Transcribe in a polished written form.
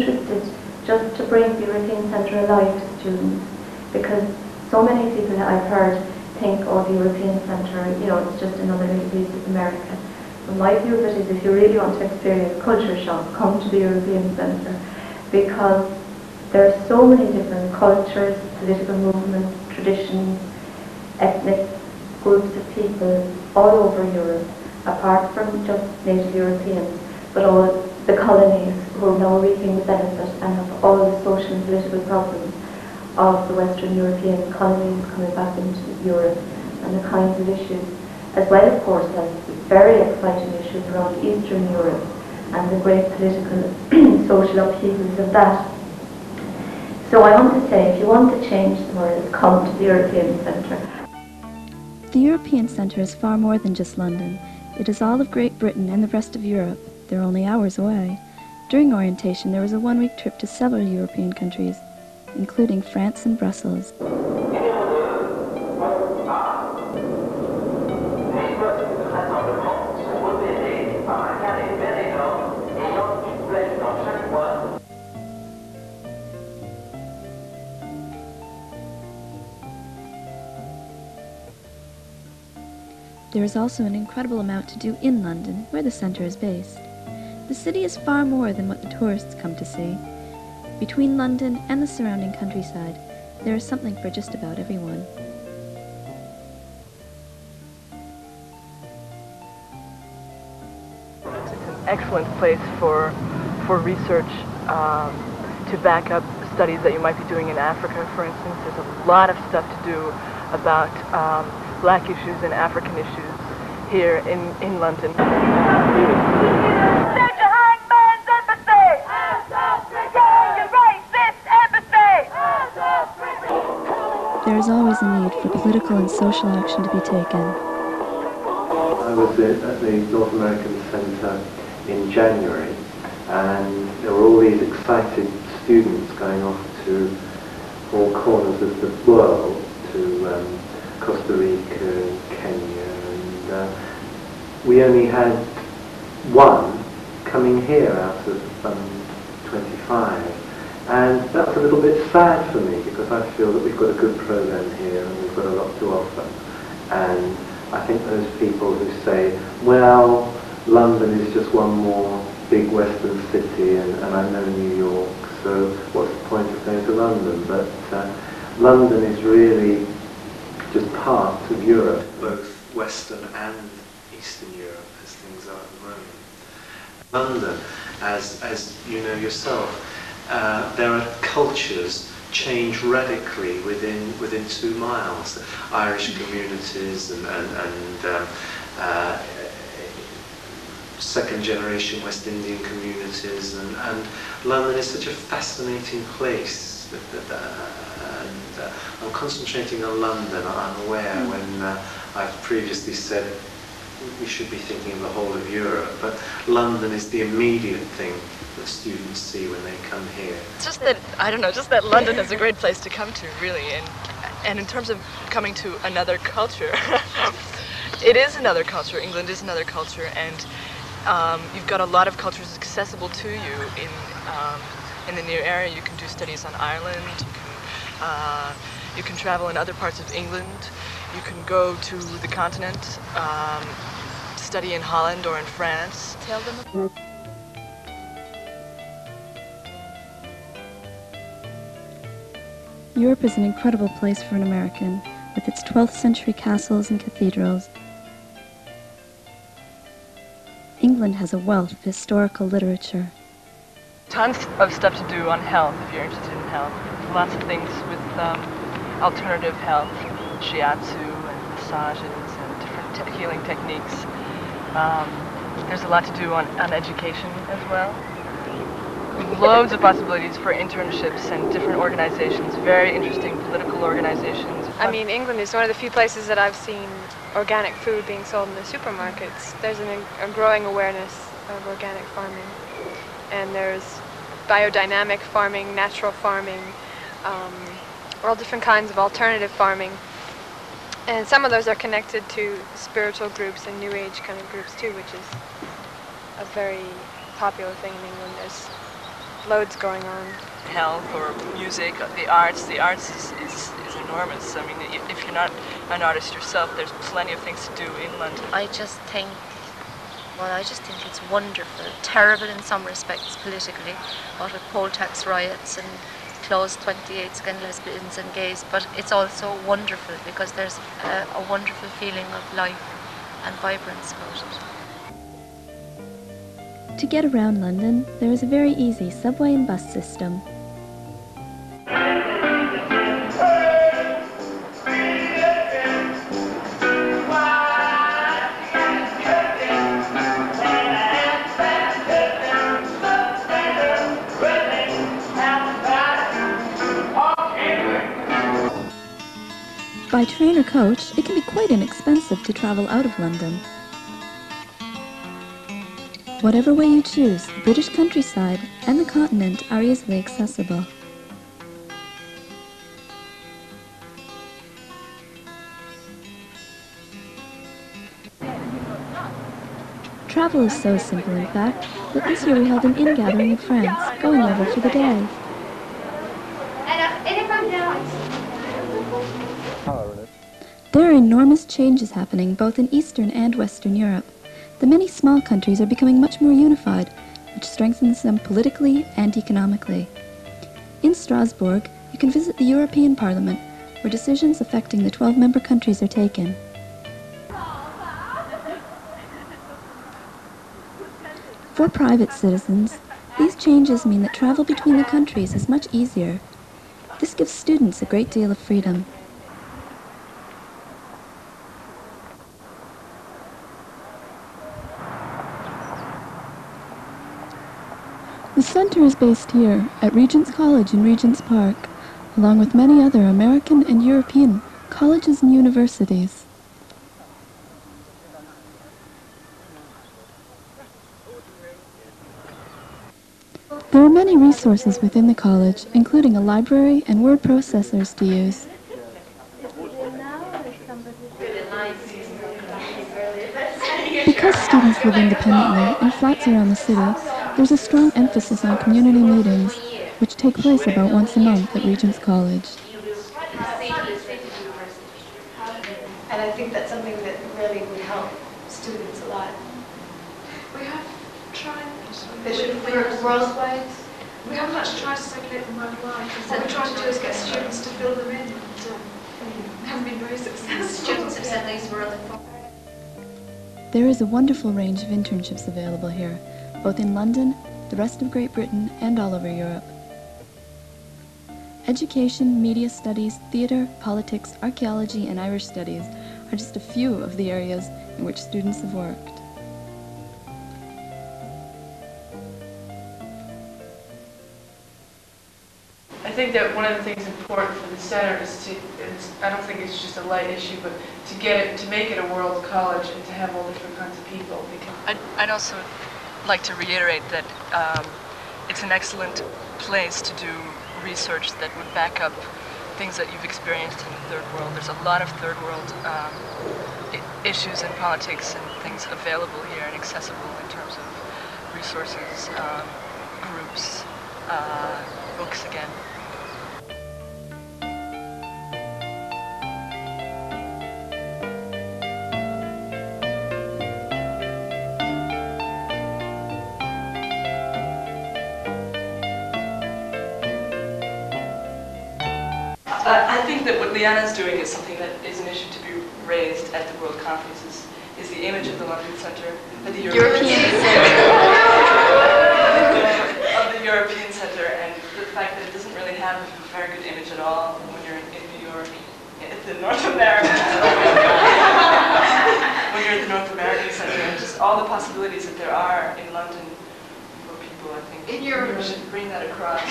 interested just to bring the European Centre alive to students, because so many people that I've heard think, oh, the European Centre, you know, it's just another little piece of America. But my view of it is, if you really want to experience culture shock, come to the European Centre, because there are so many different cultures, political movements, traditions, ethnic groups of people all over Europe, apart from just native Europeans, but all the colonies who are now reaping the benefit and have all the social and political problems of the Western European colonies coming back into Europe, and the kinds of issues, as well, of course, as very exciting issues around Eastern Europe and the great political social upheavals of that. So I want to say, if you want to change the world, come to the European Centre. The European Centre is far more than just London. It is all of Great Britain and the rest of Europe. They're only hours away. During orientation, there was a one-week trip to several European countries, including France and Brussels. There is also an incredible amount to do in London, where the centre is based. The city is far more than what the tourists come to see. Between London and the surrounding countryside, there is something for just about everyone. It's an excellent place for research to back up studies that you might be doing in Africa, for instance. There's a lot of stuff to do about black issues and African issues here in London. There is always a need for political and social action to be taken. I was at the North American Centre in January, and there were all these excited students going off to all corners of the world, to Costa Rica, Kenya, and we only had one coming here out of 25. And that's a little bit sad for me, because I feel that we've got a good program here and we've got a lot to offer. And I think those people who say, well, London is just one more big western city and I know New York, so what's the point of going to London? But London is really just part of Europe, both Western and Eastern Europe, as things are at the moment. London, as you know yourself, there are cultures change radically within 2 miles. Irish communities and second generation West Indian communities, and London is such a fascinating place. And I'm concentrating on London. I'm aware when I've previously said we should be thinking of the whole of Europe, but London is the immediate thing that students see when they come here. It's just that, I don't know, just that London is a great place to come to, really, and in terms of coming to another culture, it is another culture. England is another culture, and you've got a lot of cultures accessible to you in the near area. You can do studies on Ireland, you can travel in other parts of England, you can go to the continent, study in Holland or in France. Tell them about Europe is an incredible place for an American, with its 12th century castles and cathedrals. England has a wealth of historical literature. Tons of stuff to do on health if you're interested in health. Lots of things with alternative health, shiatsu and massages and different healing techniques. There's a lot to do on education as well. Loads of possibilities for internships and different organizations, very interesting political organizations. I mean, England is one of the few places that I've seen organic food being sold in the supermarkets. There's a growing awareness of organic farming, and there's biodynamic farming, natural farming, all different kinds of alternative farming. And some of those are connected to spiritual groups and New Age kind of groups too, which is a very popular thing in England. There's loads going on. Health or music, the arts is enormous. I mean, if you're not an artist yourself, there's plenty of things to do in London. I just think it's wonderful. Terrible in some respects politically, what with poll tax riots and closed 28 against lesbians and gays, but it's also wonderful because there's a wonderful feeling of life and vibrance about it. To get around London, there is a very easy subway and bus system. By train or coach, it can be quite inexpensive to travel out of London. Whatever way you choose, the British countryside and the continent are easily accessible. Travel is so simple, in fact, that this year we held an in-gathering in France, going over for the day. There are enormous changes happening both in Eastern and Western Europe. The many small countries are becoming much more unified, which strengthens them politically and economically. In Strasbourg, you can visit the European Parliament, where decisions affecting the 12-member countries are taken. For private citizens, these changes mean that travel between the countries is much easier. This gives students a great deal of freedom. The center is based here, at Regent's College in Regent's Park, along with many other American and European colleges and universities. There are many resources within the college, including a library and word processors to use. Because students live independently in flats around the city, there's a strong emphasis on community meetings, which take place about once a month at Regent's College. And I think that's something that really would help students a lot. We have tried, They should work worldwide. we haven't actually tried to circulate them worldwide. What we're trying to do is get students to fill them in, and haven't been very successful. Students have said these were other. There is a wonderful range of internships available here, both in London, the rest of Great Britain, and all over Europe. Education, media studies, theatre, politics, archaeology, and Irish studies are just a few of the areas in which students have worked. I think that one of the things important for the center is to, I don't think it's just a light issue, but to get it, to make it a world college and to have all different kinds of people. Because I'd also like to reiterate that it's an excellent place to do research that would back up things that you've experienced in the third world. There's a lot of third world issues and politics and things available here and accessible in terms of resources, groups, books again. I think that what Liana's doing is something that is an issue to be raised at the World Conferences, is the image of the London Centre, of the European Centre, of the European Centre, and the fact that it doesn't really have a very good image at all when you're in New York, at the North American when you're at the North American Centre, and just all the possibilities that there are in London for people, I think. In Europe. We should bring that across.